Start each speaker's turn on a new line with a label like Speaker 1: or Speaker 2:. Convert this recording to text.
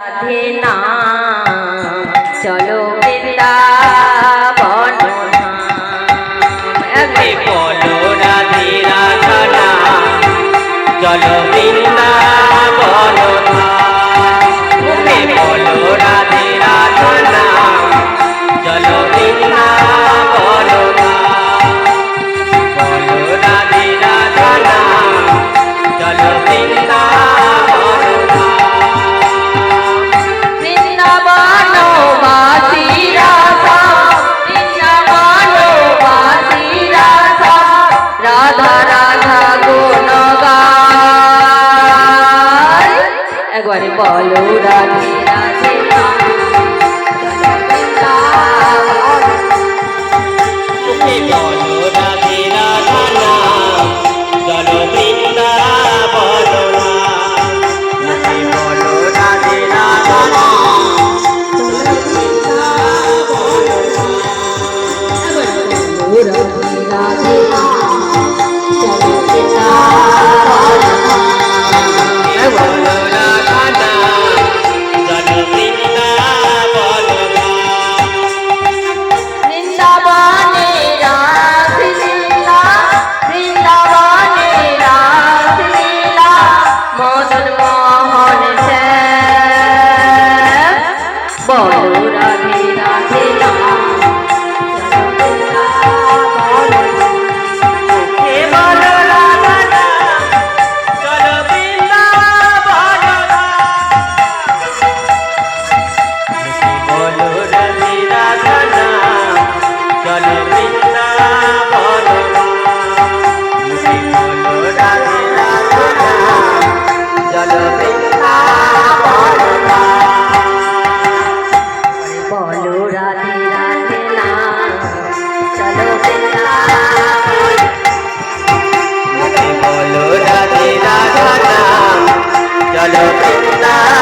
Speaker 1: রাধে নাম চলো বৃন্দাবন
Speaker 2: বলো রাধে রাধা নাম চলো বৃন্দাবন বলো রাধে রাধা নাম চলো বৃন্দাবন বলো রাধে রাধা নাম চলো বৃন্দাবন
Speaker 1: রাধা রাধা গুণ গায় একবারে বলো রাধে রাধে
Speaker 2: বলো রাধে রাধা নাম চলো বৃন্দাবন বলো রাধে রাধা নাম চলো বৃন্দাবন
Speaker 1: রাধে রাধে
Speaker 2: বলো রাধা নাম চলো বৃন্দাবন
Speaker 1: বৃন্দাবনে রাসলীলা বৃন্দাবনে রাসলীলা মদন মোহন শ্যাম বলো রাধে রাধে
Speaker 2: বলো রাধা নাম চলো বৃন্দাবন বলো রাধে রাধা নাম চলো বৃন্দাবন বলো রাধে রাধা নাম চলো বৃন্দাবন
Speaker 1: বলো রাধে রাধে নাম চলো বৃন্দাবন
Speaker 2: বলো রাধে রাধা নাম চলো বৃন্দাবন